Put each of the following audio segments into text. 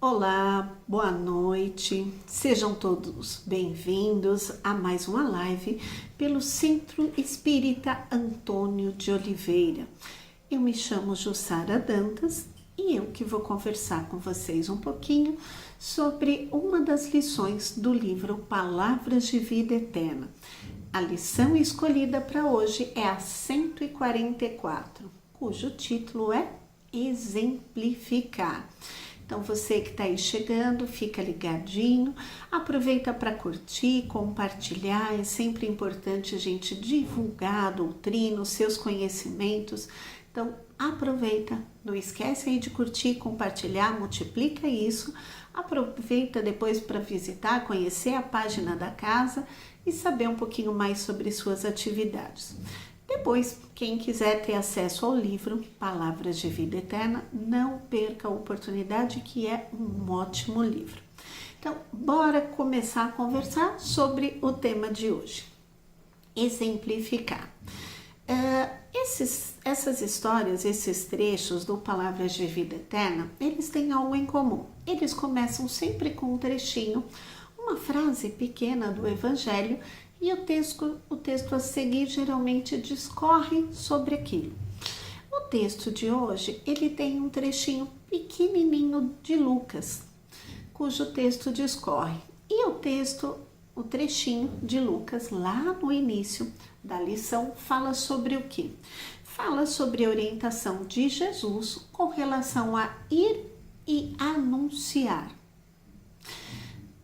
Olá, boa noite, sejam todos bem-vindos a mais uma live pelo Centro Espírita Antônio de Oliveira. Eu me chamo Jussara Dantas e eu que vou conversar com vocês um pouquinho sobre uma das lições do livro Palavras de Vida Eterna. A lição escolhida para hoje é a 144, cujo título é Exemplificar. Então, você que está aí chegando, fica ligadinho, aproveita para curtir, compartilhar. É sempre importante a gente divulgar a doutrina, os seus conhecimentos. Então, aproveita, não esquece aí de curtir, compartilhar, multiplica isso. Aproveita depois para visitar, conhecer a página da casa e saber um pouquinho mais sobre suas atividades. Depois, quem quiser ter acesso ao livro Palavras de Vida Eterna, não perca a oportunidade, que é um ótimo livro. Então, bora começar a conversar sobre o tema de hoje. Exemplificar. Essas histórias, esses trechos do Palavras de Vida Eterna, eles têm algo em comum. Eles começam sempre com um trechinho, uma frase pequena do Evangelho, e o texto a seguir geralmente discorre sobre aquilo. O texto de hoje, ele tem um trechinho pequenininho de Lucas, cujo texto discorre. E o trechinho de Lucas, lá no início da lição, fala sobre o quê? Fala sobre a orientação de Jesus com relação a ir e anunciar.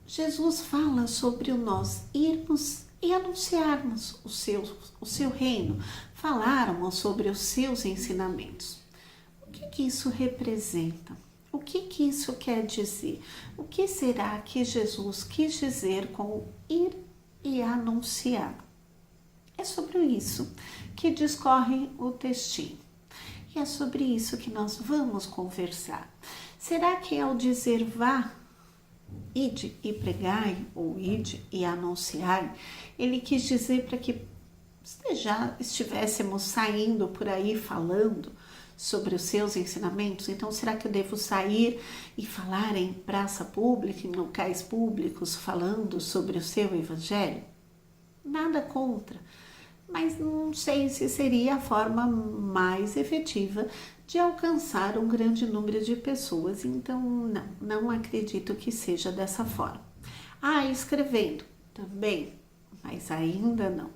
Jesus fala sobre nós irmos e anunciarmos o seu reino, falarmos sobre os seus ensinamentos. O que isso representa? O que isso quer dizer? O que será que Jesus quis dizer com ir e anunciar? É sobre isso que discorre o textinho. E é sobre isso que nós vamos conversar. Será que ao dizer vá, ide e pregai, ou ide e anunciai, ele quis dizer para que já estivéssemos saindo por aí falando sobre os seus ensinamentos? Então, será que eu devo sair e falar em praça pública, em locais públicos, falando sobre o seu evangelho? Nada contra, mas não sei se seria a forma mais efetiva de alcançar um grande número de pessoas. Então, não acredito que seja dessa forma. Escrevendo também, mas ainda não.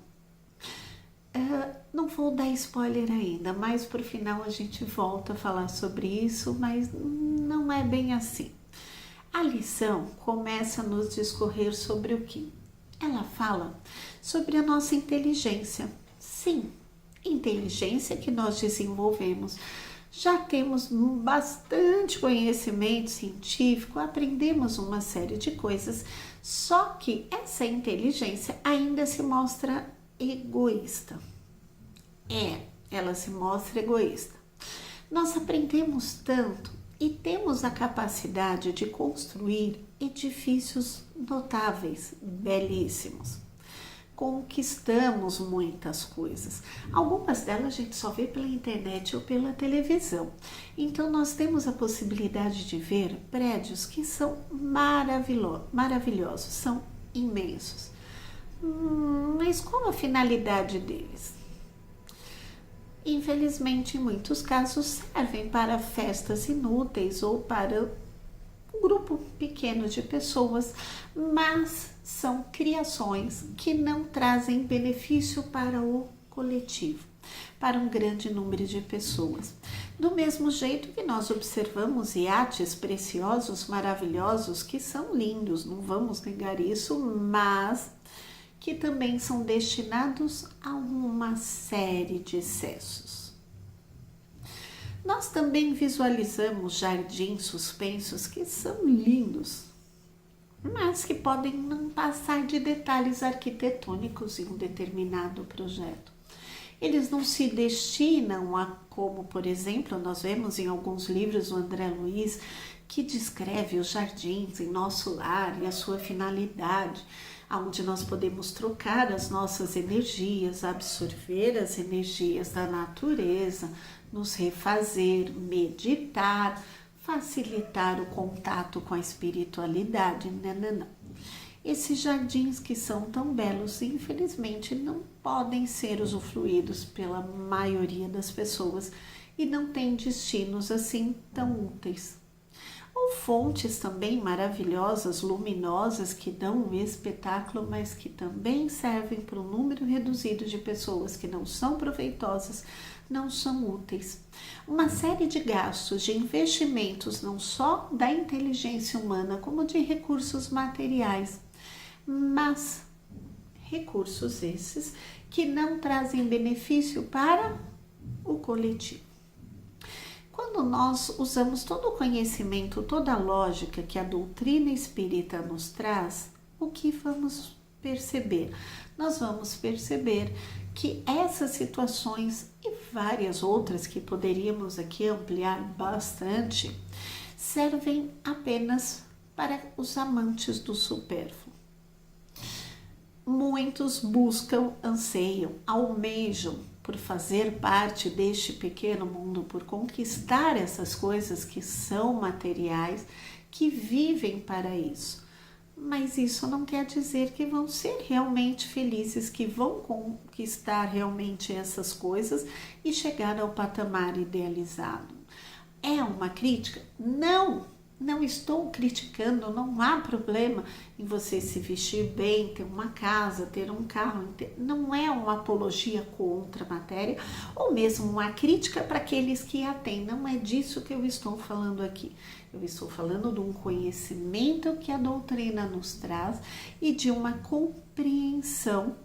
Não vou dar spoiler ainda, mas por final a gente volta a falar sobre isso, mas não é bem assim. A lição começa a nos discorrer sobre o quê? Ela fala sobre a nossa inteligência. Sim, inteligência que nós desenvolvemos. Já temos bastante conhecimento científico, aprendemos uma série de coisas, só que essa inteligência ainda se mostra egoísta. Ela se mostra egoísta. Nós aprendemos tanto e temos a capacidade de construir edifícios notáveis, belíssimos. Conquistamos muitas coisas. Algumas delas a gente só vê pela internet ou pela televisão. Então, nós temos a possibilidade de ver prédios que são maravilhosos, são imensos. Mas qual a finalidade deles? Infelizmente, em muitos casos, servem para festas inúteis ou para um grupo pequeno de pessoas, mas são criações que não trazem benefício para o coletivo, para um grande número de pessoas. Do mesmo jeito que nós observamos iates preciosos, maravilhosos, que são lindos, não vamos negar isso, mas que também são destinados a uma série de excessos. Nós também visualizamos jardins suspensos que são lindos, mas que podem não passar de detalhes arquitetônicos em um determinado projeto. Eles não se destinam a, como por exemplo, nós vemos em alguns livros do André Luiz, que descreve os jardins em nosso lar e a sua finalidade, onde nós podemos trocar as nossas energias, absorver as energias da natureza, nos refazer, meditar, facilitar o contato com a espiritualidade. Não, não, não. Esses jardins que são tão belos, infelizmente, não podem ser usufruídos pela maioria das pessoas e não têm destinos assim tão úteis. Ou fontes também maravilhosas, luminosas, que dão um espetáculo, mas que também servem para um número reduzido de pessoas que não são proveitosas, não são úteis. Uma série de gastos, de investimentos, não só da inteligência humana, como de recursos materiais, mas recursos esses que não trazem benefício para o coletivo. Quando nós usamos todo o conhecimento, toda a lógica que a doutrina espírita nos traz, o que vamos perceber? Nós vamos perceber que essas situações e várias outras que poderíamos aqui ampliar bastante, servem apenas para os amantes do supérfluo. Muitos buscam, anseiam, almejam por fazer parte deste pequeno mundo, por conquistar essas coisas que são materiais, que vivem para isso. Mas isso não quer dizer que vão ser realmente felizes, que vão conquistar realmente essas coisas e chegar ao patamar idealizado. É uma crítica? Não! Não estou criticando, não há problema em você se vestir bem, ter uma casa, ter um carro. Não é uma apologia contra a matéria ou mesmo uma crítica para aqueles que a têm. Não é disso que eu estou falando aqui. Eu estou falando de um conhecimento que a doutrina nos traz e de uma compreensão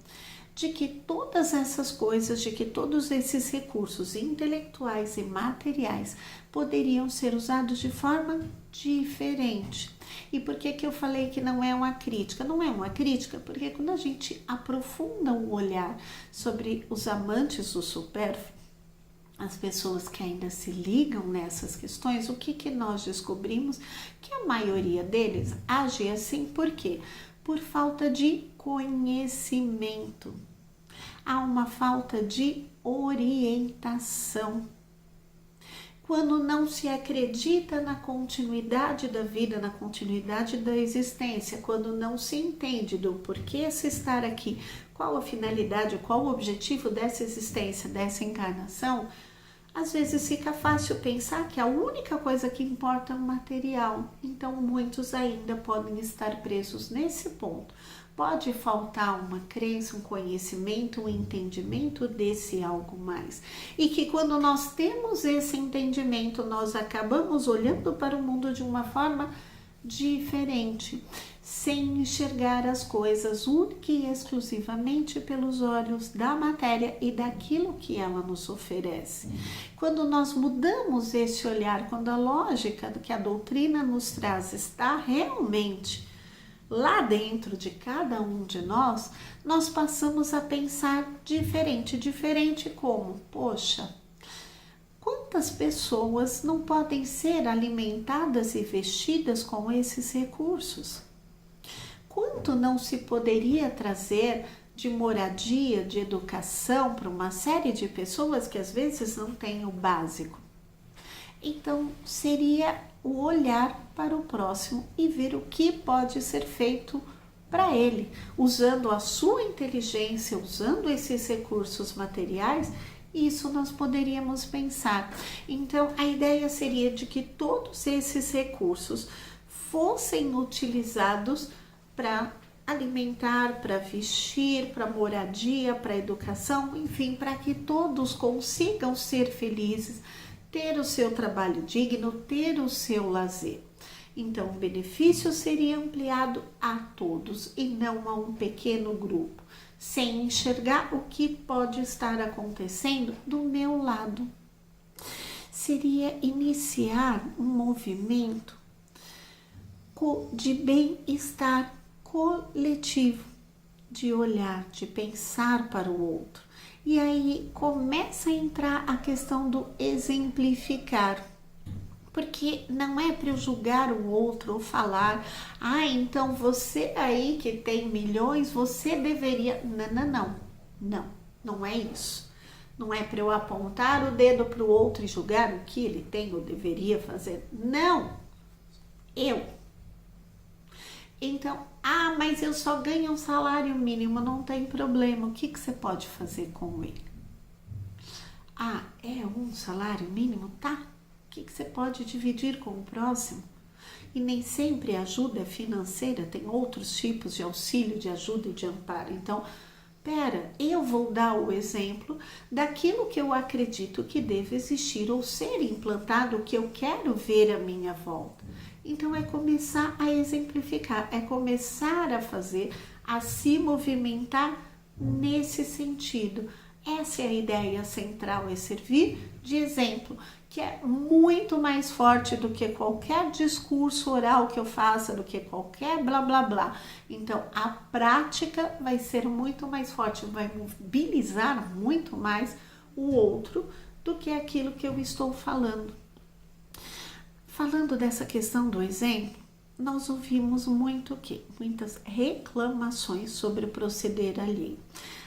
de que todas essas coisas, de que todos esses recursos intelectuais e materiais poderiam ser usados de forma diferente. E por que eu falei que não é uma crítica? Não é uma crítica porque quando a gente aprofunda o olhar sobre os amantes do supérfluo, as pessoas que ainda se ligam nessas questões, o que nós descobrimos? Que a maioria deles age assim, por quê? Por falta de conhecimento. Há uma falta de orientação. Quando não se acredita na continuidade da vida, na continuidade da existência, quando não se entende do porquê se estar aqui, qual a finalidade, qual o objetivo dessa existência, dessa encarnação, às vezes fica fácil pensar que a única coisa que importa é o material. Então muitos ainda podem estar presos nesse ponto. Pode faltar uma crença, um conhecimento, um entendimento desse algo mais. E que quando nós temos esse entendimento, nós acabamos olhando para o mundo de uma forma diferente, sem enxergar as coisas única e exclusivamente pelos olhos da matéria e daquilo que ela nos oferece. Quando nós mudamos esse olhar, quando a lógica que a doutrina nos traz está realmente lá dentro de cada um de nós, nós passamos a pensar diferente. Diferente como? Poxa, quantas pessoas não podem ser alimentadas e vestidas com esses recursos? Quanto não se poderia trazer de moradia, de educação para uma série de pessoas que às vezes não têm o básico? Então, seria o olhar para o próximo e ver o que pode ser feito para ele, usando a sua inteligência, usando esses recursos materiais. Isso nós poderíamos pensar. Então, a ideia seria de que todos esses recursos fossem utilizados para alimentar, para vestir, para moradia, para educação, enfim, para que todos consigam ser felizes, ter o seu trabalho digno, ter o seu lazer. Então, o benefício seria ampliado a todos e não a um pequeno grupo, sem enxergar o que pode estar acontecendo do meu lado. Seria iniciar um movimento de bem-estar coletivo, de olhar, de pensar para o outro. E aí começa a entrar a questão do exemplificar. Porque não é para eu julgar o outro ou falar, então você aí que tem milhões, você deveria... Não é isso. Não é para eu apontar o dedo para o outro e julgar o que ele tem ou deveria fazer. Não, eu. Então, mas eu só ganho um salário mínimo, não tem problema. O que você pode fazer com ele? É um salário mínimo? Tá. O que você pode dividir com o próximo? E nem sempre a ajuda é financeira, tem outros tipos de auxílio, de ajuda e de amparo. Então, eu vou dar o exemplo daquilo que eu acredito que deve existir ou ser implantado, o que eu quero ver à minha volta. Então, é começar a exemplificar, é começar a fazer, a se movimentar nesse sentido. Essa é a ideia central, é servir de exemplo, que é muito mais forte do que qualquer discurso oral que eu faça, do que qualquer blá blá blá. Então, a prática vai ser muito mais forte, vai mobilizar muito mais o outro do que aquilo que eu estou falando. Falando dessa questão do exemplo, nós ouvimos muito o quê? Muitas reclamações sobre o proceder alheio.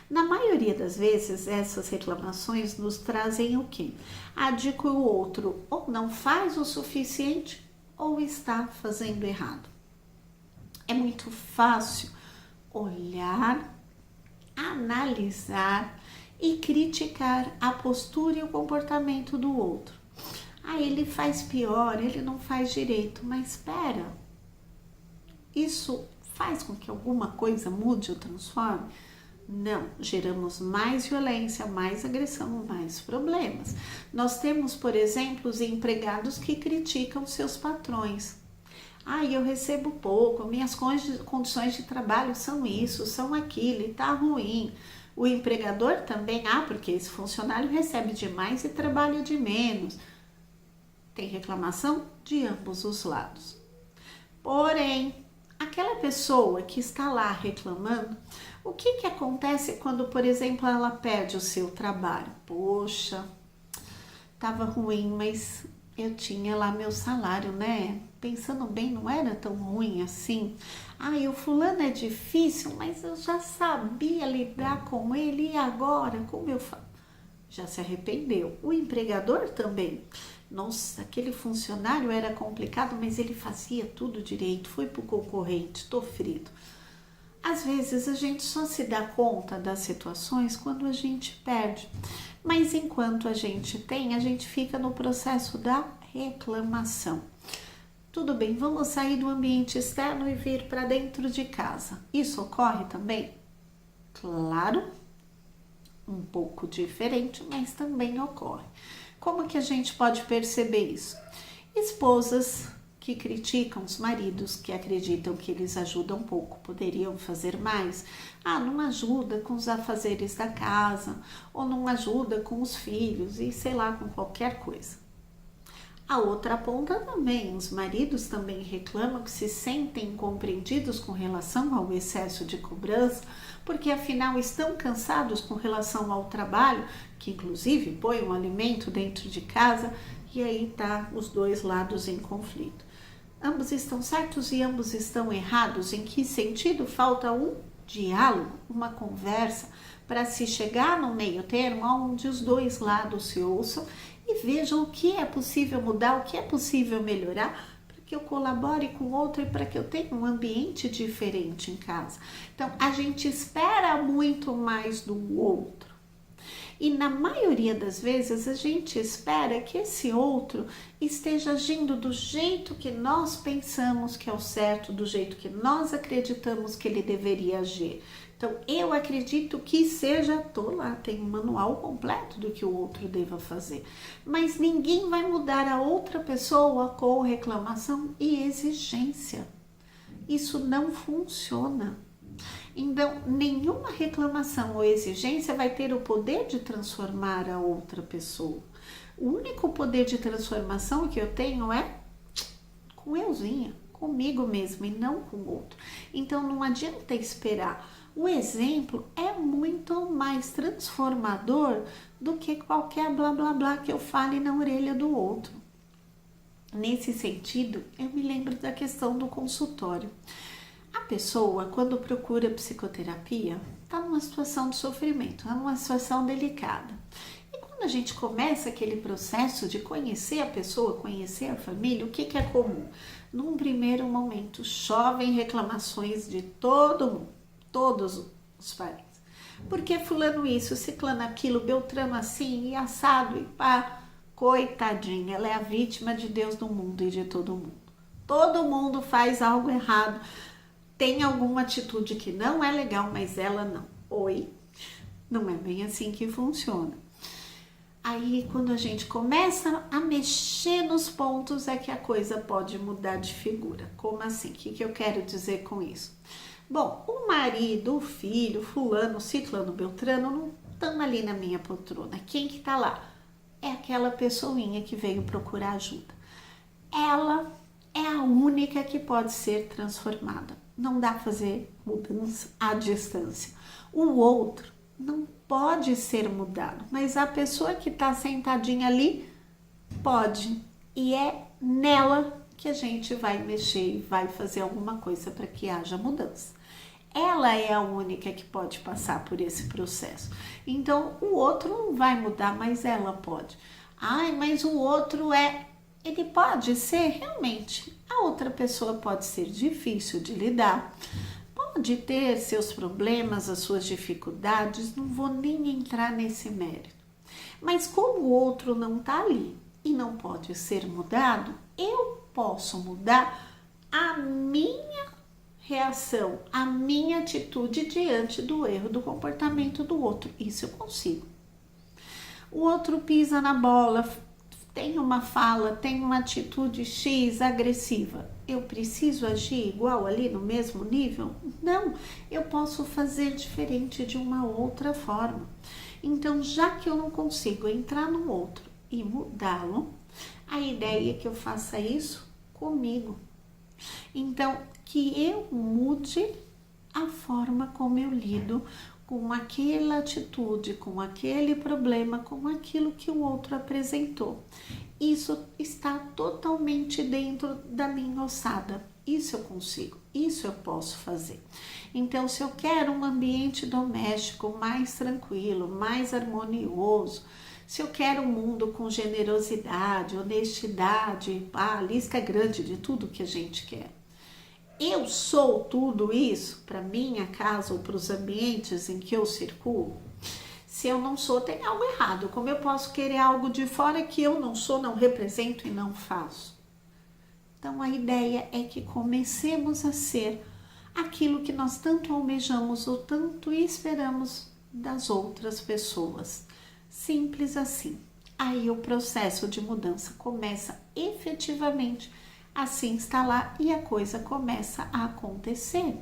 Na maioria das vezes, essas reclamações nos trazem o quê? De que o outro ou não faz o suficiente ou está fazendo errado. É muito fácil olhar, analisar e criticar a postura e o comportamento do outro. Ele faz pior, ele não faz direito, mas espera, isso faz com que alguma coisa mude ou transforme? Não, geramos mais violência, mais agressão, mais problemas. Nós temos, por exemplo, os empregados que criticam seus patrões. Eu recebo pouco, minhas condições de trabalho são isso, são aquilo e tá ruim. O empregador também, porque esse funcionário recebe demais e trabalha de menos. Tem reclamação de ambos os lados. Porém, aquela pessoa que está lá reclamando, o que acontece quando, por exemplo, ela perde o seu trabalho? Poxa, estava ruim, mas eu tinha lá meu salário, né? Pensando bem, não era tão ruim assim. O fulano é difícil, mas eu já sabia lidar com ele e agora, como eu faço? Já se arrependeu. O empregador também. Nossa, aquele funcionário era complicado, mas ele fazia tudo direito, foi pro concorrente, tô frito. Às vezes a gente só se dá conta das situações quando a gente perde, mas enquanto a gente tem, a gente fica no processo da reclamação. Tudo bem, vamos sair do ambiente externo e vir para dentro de casa. Isso ocorre também? Claro, um pouco diferente, mas também ocorre. Como que a gente pode perceber isso? Esposas que criticam os maridos, que acreditam que eles ajudam pouco, poderiam fazer mais. Não ajuda com os afazeres da casa, ou não ajuda com os filhos, e sei lá, com qualquer coisa. A outra ponta também, os maridos também reclamam que se sentem incompreendidos com relação ao excesso de cobrança, porque afinal estão cansados com relação ao trabalho, que inclusive põe um alimento dentro de casa, e aí tá os dois lados em conflito. Ambos estão certos e ambos estão errados. Em que sentido? Falta um diálogo, uma conversa, para se chegar no meio termo, onde os dois lados se ouçam e vejam o que é possível mudar, o que é possível melhorar, para que eu colabore com o outro e para que eu tenha um ambiente diferente em casa. Então, a gente espera muito mais do outro. E na maioria das vezes a gente espera que esse outro esteja agindo do jeito que nós pensamos que é o certo, do jeito que nós acreditamos que ele deveria agir. Então, eu acredito que seja, tem um manual completo do que o outro deva fazer. Mas ninguém vai mudar a outra pessoa com reclamação e exigência. Isso não funciona. Então, nenhuma reclamação ou exigência vai ter o poder de transformar a outra pessoa. O único poder de transformação que eu tenho é com euzinha, comigo mesma e não com o outro. Então, não adianta esperar. O exemplo é muito mais transformador do que qualquer blá blá blá que eu fale na orelha do outro. Nesse sentido, eu me lembro da questão do consultório. A pessoa, quando procura psicoterapia, está numa situação de sofrimento, está numa situação delicada. quando a gente começa aquele processo de conhecer a pessoa, conhecer a família, o que é comum? Num primeiro momento, chovem reclamações de todo mundo, todos os parentes. Porque fulano isso, ciclano aquilo, beltrano assim, e assado, e pá. Coitadinha, ela é a vítima de Deus do mundo e de todo mundo. Todo mundo faz algo errado, tem alguma atitude que não é legal, mas ela não. Oi, não é bem assim que funciona. Aí, quando a gente começa a mexer nos pontos, é que a coisa pode mudar de figura. Como assim? O que eu quero dizer com isso? Bom, o marido, o filho, fulano, ciclano, beltrano, não estão ali na minha poltrona. Quem que tá lá? É aquela pessoinha que veio procurar ajuda. Ela é a única que pode ser transformada. Não dá para fazer mudança à distância. O outro não pode ser mudado, mas a pessoa que está sentadinha ali pode. E é nela que a gente vai mexer e vai fazer alguma coisa para que haja mudança. Ela é a única que pode passar por esse processo. Então, o outro não vai mudar, mas ela pode. Ai, mas o outro ele pode ser realmente. A outra pessoa pode ser difícil de lidar, pode ter seus problemas, as suas dificuldades, não vou nem entrar nesse mérito. Mas como o outro não está ali e não pode ser mudado, eu posso mudar a minha reação, a minha atitude diante do erro do comportamento do outro. Isso eu consigo. O outro pisa na bola, tem uma fala, tem uma atitude X agressiva. Eu preciso agir igual ali no mesmo nível? Não, eu posso fazer diferente de uma outra forma. Então, já que eu não consigo entrar no outro e mudá-lo, a ideia é que eu faça isso comigo. Então, que eu mude a forma como eu lido com aquela atitude, com aquele problema, com aquilo que o outro apresentou. Isso está totalmente dentro da minha ossada. Isso eu consigo, isso eu posso fazer. Então, se eu quero um ambiente doméstico mais tranquilo, mais harmonioso, se eu quero um mundo com generosidade, honestidade, a lista é grande de tudo que a gente quer. Eu sou tudo isso para minha casa ou para os ambientes em que eu circulo? Se eu não sou, tem algo errado. Como eu posso querer algo de fora que eu não sou, não represento e não faço? Então, a ideia é que comecemos a ser aquilo que nós tanto almejamos ou tanto esperamos das outras pessoas. Simples assim. Aí o processo de mudança começa efetivamente a se instalar e a coisa começa a acontecer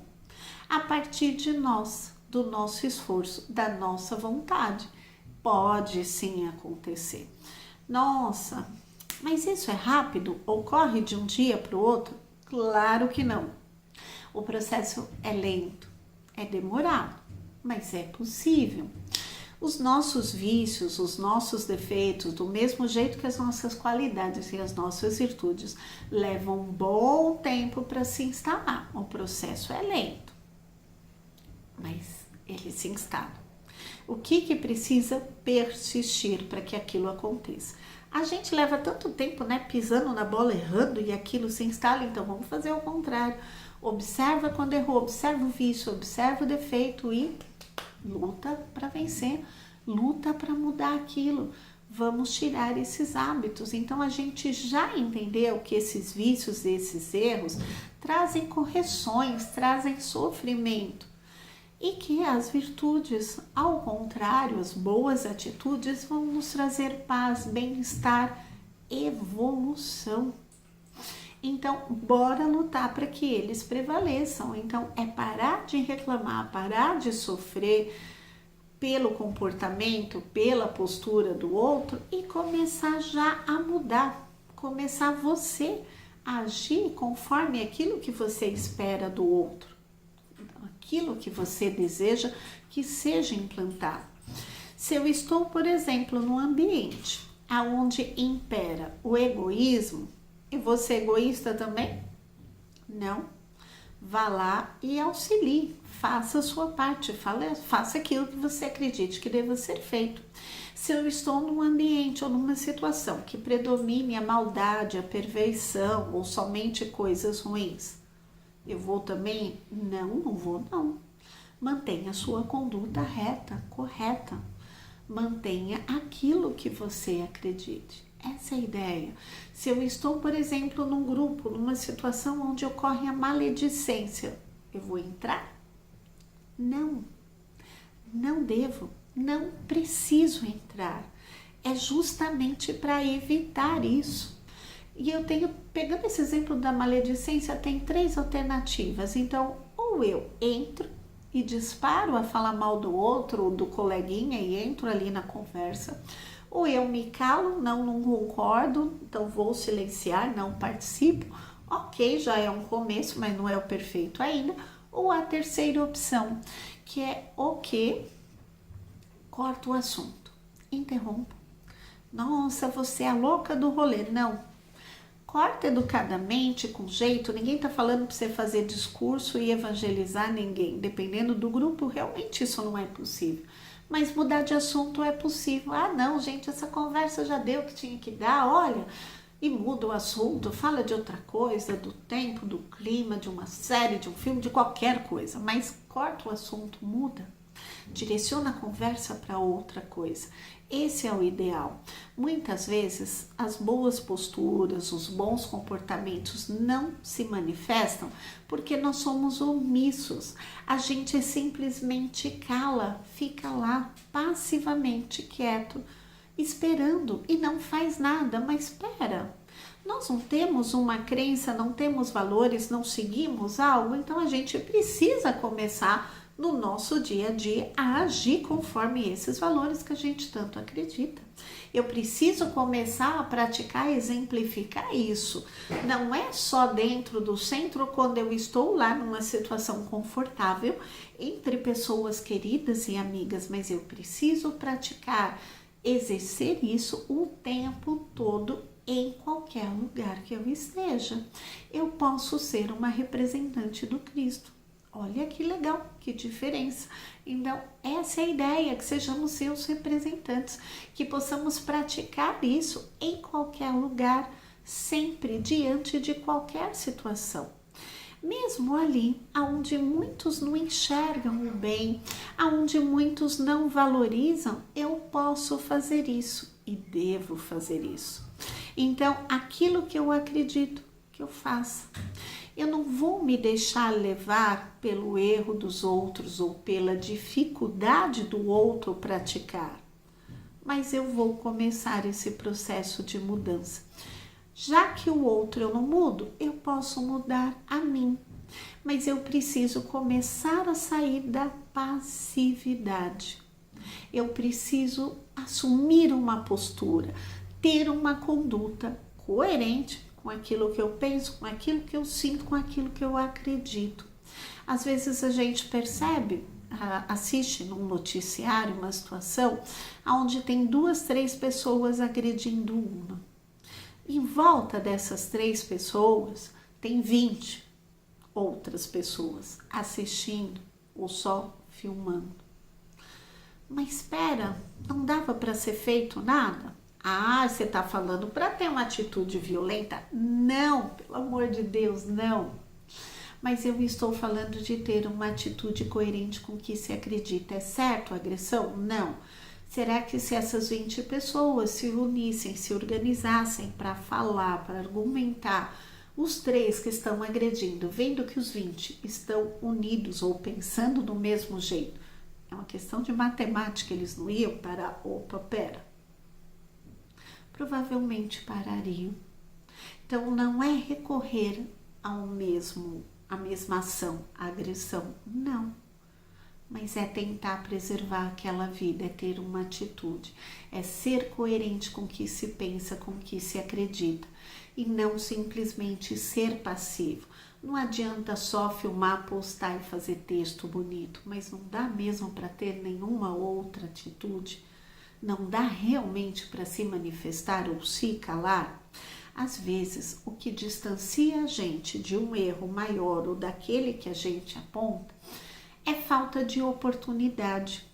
a partir de nós, do nosso esforço, da nossa vontade. Pode sim acontecer. Nossa, mas isso é rápido? Ocorre de um dia para o outro? Claro que não. O processo é lento, é demorado, mas é possível. Os nossos vícios, os nossos defeitos, do mesmo jeito que as nossas qualidades e as nossas virtudes, levam um bom tempo para se instalar. O processo é lento, mas ele se instala. O que precisa persistir para que aquilo aconteça? A gente leva tanto tempo, pisando na bola, errando e aquilo se instala, então vamos fazer o contrário. Observa quando errou, observa o vício, observa o defeito e luta para vencer, luta para mudar aquilo. Vamos tirar esses hábitos. Então, a gente já entendeu que esses vícios, esses erros, trazem correções, trazem sofrimento. E que as virtudes, ao contrário, as boas atitudes, vão nos trazer paz, bem-estar, evolução. Então, bora lutar para que eles prevaleçam. Então, é parar de reclamar, parar de sofrer pelo comportamento, pela postura do outro e começar já a mudar. Começar você a agir conforme aquilo que você espera do outro, aquilo que você deseja que seja implantado. Se eu estou, por exemplo, num ambiente onde impera o egoísmo, e você é egoísta também? Não. Vá lá e auxilie, faça a sua parte, faça aquilo que você acredite que deva ser feito. Se eu estou num ambiente ou numa situação que predomine a maldade, a perversão ou somente coisas ruins, eu vou também? Não vou não. Mantenha a sua conduta reta, correta. Mantenha aquilo que você acredite. Essa é a ideia. Se eu estou, por exemplo, num grupo, numa situação onde ocorre a maledicência, eu vou entrar? Não devo, não preciso entrar. É justamente para evitar isso. E eu tenho, pegando esse exemplo da maledicência, tem 3 alternativas. Então, ou eu entro e disparo a falar mal do outro, do coleguinha, e entro ali na conversa, ou eu me calo, não concordo, então vou silenciar, não participo. Ok, já é um começo, mas não é o perfeito ainda. Ou a terceira opção, que é o que? Corta o assunto, interrompo. Nossa, você é a louca do rolê. Não. Corta educadamente, com jeito. Ninguém está falando para você fazer discurso e evangelizar ninguém. Dependendo do grupo, realmente isso não é possível. Mas mudar de assunto é possível. Ah, não, gente, essa conversa já deu o que tinha que dar, olha. E muda o assunto, fala de outra coisa, do tempo, do clima, de uma série, de um filme, de qualquer coisa. Mas corta o assunto, muda. Direciona a conversa para outra coisa. Esse é o ideal. Muitas vezes as boas posturas, os bons comportamentos não se manifestam porque nós somos omissos. A gente simplesmente cala, fica lá passivamente quieto, esperando e não faz nada. Mas espera, nós não temos uma crença, não temos valores, não seguimos algo, então a gente precisa começar no nosso dia a dia a agir conforme esses valores que a gente tanto acredita. Eu preciso começar a praticar, exemplificar isso. Não é só dentro do centro, quando eu estou lá numa situação confortável, entre pessoas queridas e amigas, mas eu preciso praticar, exercer isso o tempo todo, em qualquer lugar que eu esteja. Eu posso ser uma representante do Cristo. Olha que legal, que diferença. Então, essa é a ideia, que sejamos seus representantes, que possamos praticar isso em qualquer lugar, sempre, diante de qualquer situação. Mesmo ali, onde muitos não enxergam o bem, onde muitos não valorizam, eu posso fazer isso e devo fazer isso. Então, aquilo que eu acredito que eu faça. Eu não vou me deixar levar pelo erro dos outros ou pela dificuldade do outro praticar, mas eu vou começar esse processo de mudança. Já que o outro eu não mudo, eu posso mudar a mim, mas eu preciso começar a sair da passividade. Eu preciso assumir uma postura, ter uma conduta coerente com aquilo que eu penso, com aquilo que eu sinto, com aquilo que eu acredito. Às vezes a gente percebe, assiste num noticiário uma situação onde tem 2, 3 pessoas agredindo uma. Em volta dessas 3 pessoas tem 20 outras pessoas assistindo ou só filmando. Mas espera, não dava para ser feito nada? Ah, você está falando para ter uma atitude violenta? Não, pelo amor de Deus, não. Mas eu estou falando de ter uma atitude coerente com o que se acredita. É certo a agressão? Não. Será que se essas 20 pessoas se unissem, se organizassem para falar, para argumentar, os 3 que estão agredindo, vendo que os 20 estão unidos ou pensando do mesmo jeito, é uma questão de matemática, eles não iam parar, opa, pera. Provavelmente parariam. Então, não é recorrer a mesma ação, a agressão, não. Mas é tentar preservar aquela vida, é ter uma atitude, é ser coerente com o que se pensa, com o que se acredita e não simplesmente ser passivo. Não adianta só filmar, postar e fazer texto bonito, mas não dá mesmo para ter nenhuma outra atitude. Não dá realmente para se manifestar ou se calar? Às vezes, o que distancia a gente de um erro maior ou daquele que a gente aponta é falta de oportunidade.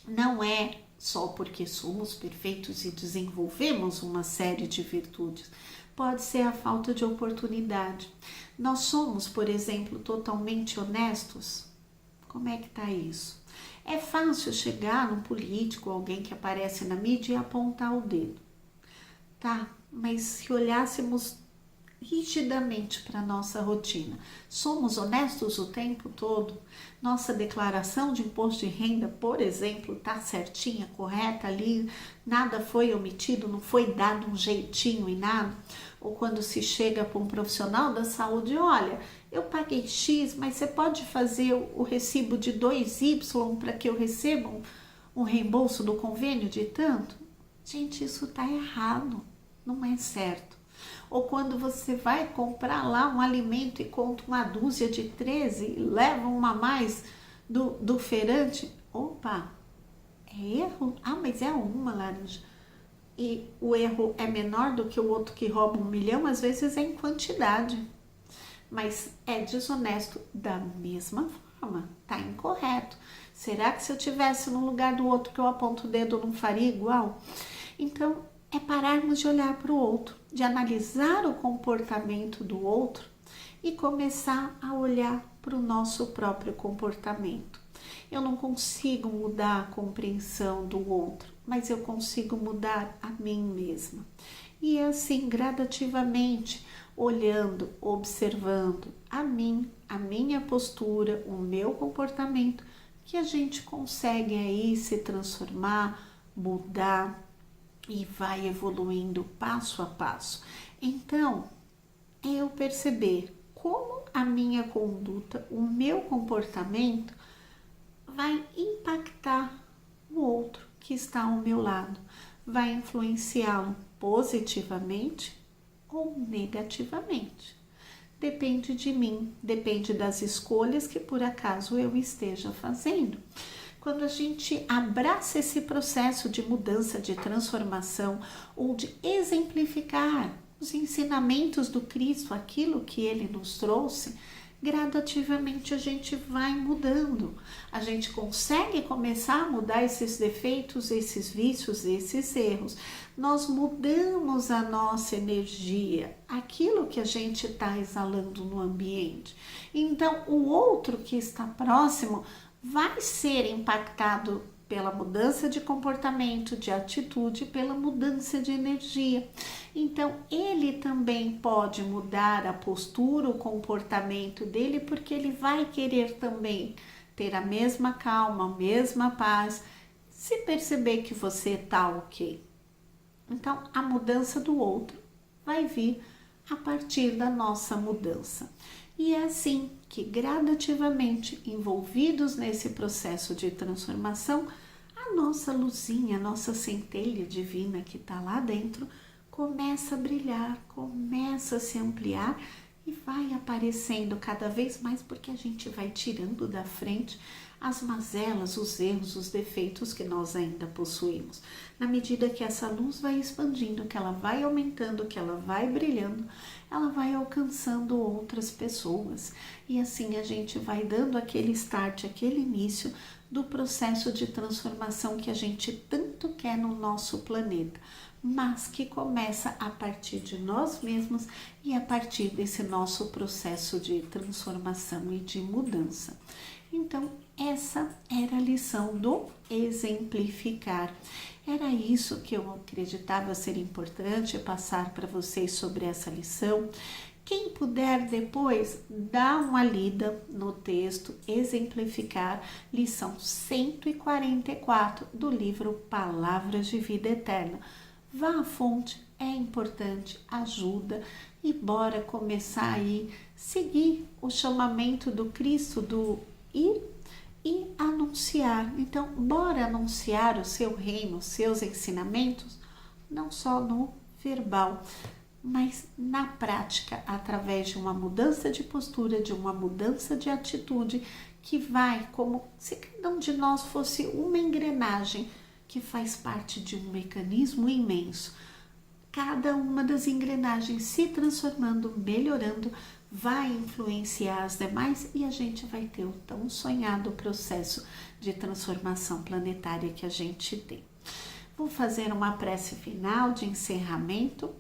Não é só porque somos perfeitos e desenvolvemos uma série de virtudes. Pode ser a falta de oportunidade. Nós somos, por exemplo, totalmente honestos? Como é que está isso? É fácil chegar num político, alguém que aparece na mídia e apontar o dedo. Tá, mas se olhássemos rigidamente para a nossa rotina, somos honestos o tempo todo? Nossa declaração de imposto de renda, por exemplo, está certinha, correta ali, nada foi omitido, não foi dado um jeitinho e nada? Ou quando se chega para um profissional da saúde, olha, eu paguei X, mas você pode fazer o recibo de 2Y para que eu receba um reembolso do convênio de tanto? Gente, isso está errado, não é certo. Ou quando você vai comprar lá um alimento e conta uma dúzia de 13 e leva uma a mais do feirante, opa, é erro? Ah, mas é uma laranja. E o erro é menor do que o outro que rouba 1 milhão, às vezes é em quantidade. Mas é desonesto da mesma forma, tá incorreto. Será que se eu tivesse no lugar do outro que eu aponto o dedo, eu não faria igual? Então, é pararmos de olhar para o outro, de analisar o comportamento do outro e começar a olhar para o nosso próprio comportamento. Eu não consigo mudar a compreensão do outro, mas eu consigo mudar a mim mesma. E assim, gradativamente, olhando, observando a mim, a minha postura, o meu comportamento, que a gente consegue aí se transformar, mudar, e vai evoluindo passo a passo. Então, eu perceber como a minha conduta, o meu comportamento vai impactar o outro que está ao meu lado, vai influenciá-lo positivamente ou negativamente. Depende de mim, depende das escolhas que por acaso eu esteja fazendo. Quando a gente abraça esse processo de mudança, de transformação ou de exemplificar os ensinamentos do Cristo, aquilo que ele nos trouxe, gradativamente a gente vai mudando. A gente consegue começar a mudar esses defeitos, esses vícios, esses erros. Nós mudamos a nossa energia, aquilo que a gente está exalando no ambiente. Então, o outro que está próximo vai ser impactado pela mudança de comportamento, de atitude, pela mudança de energia. Então, ele também pode mudar a postura, o comportamento dele, porque ele vai querer também ter a mesma calma, a mesma paz, se perceber que você está ok. Então, a mudança do outro vai vir a partir da nossa mudança. E é assim que gradativamente, envolvidos nesse processo de transformação, a nossa luzinha, a nossa centelha divina que está lá dentro, começa a brilhar, começa a se ampliar e vai aparecendo cada vez mais, porque a gente vai tirando da frente as mazelas, os erros, os defeitos que nós ainda possuímos. Na medida que essa luz vai expandindo, que ela vai aumentando, que ela vai brilhando, ela vai alcançando outras pessoas. E assim a gente vai dando aquele start, aquele início do processo de transformação que a gente tanto quer no nosso planeta, mas que começa a partir de nós mesmos e a partir desse nosso processo de transformação e de mudança. Então, essa era a lição do exemplificar. Era isso que eu acreditava ser importante passar para vocês sobre essa lição. Quem puder depois, dá uma lida no texto, exemplificar, lição 144 do livro Palavras de Vida Eterna. Vá à fonte, é importante, ajuda e bora começar aí, seguir o chamamento do Cristo do ir e anunciar. Então, bora anunciar o seu reino, os seus ensinamentos, não só no verbal, mas na prática, através de uma mudança de postura, de uma mudança de atitude, que vai como se cada um de nós fosse uma engrenagem que faz parte de um mecanismo imenso. cada uma das engrenagens se transformando, melhorando, vai influenciar as demais e a gente vai ter o tão sonhado processo de transformação planetária que a gente tem. Vou fazer uma prece final de encerramento,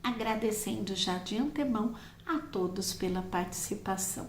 agradecendo já de antemão a todos pela participação.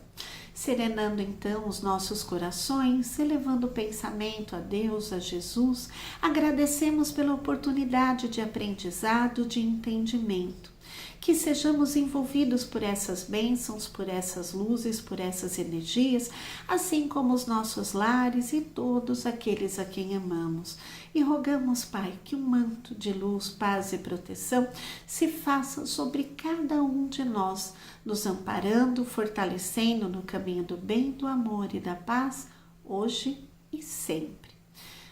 Serenando então os nossos corações, elevando o pensamento a Deus, a Jesus, agradecemos pela oportunidade de aprendizado, de entendimento. Que sejamos envolvidos por essas bênçãos, por essas luzes, por essas energias, assim como os nossos lares e todos aqueles a quem amamos. E rogamos, Pai, que um manto de luz, paz e proteção se faça sobre cada um de nós, nos amparando, fortalecendo no caminho do bem, do amor e da paz, hoje e sempre.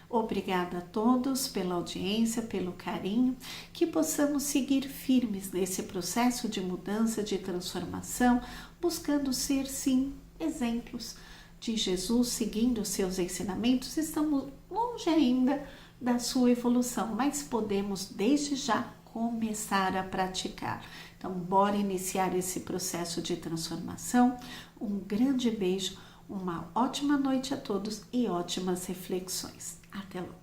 Obrigada a todos pela audiência, pelo carinho, que possamos seguir firmes nesse processo de mudança, de transformação, buscando ser, sim, exemplos de Jesus, seguindo os seus ensinamentos. Estamos longe ainda da sua evolução, mas podemos desde já começar a praticar. Então, bora iniciar esse processo de transformação. Um grande beijo, uma ótima noite a todos e ótimas reflexões. Até logo.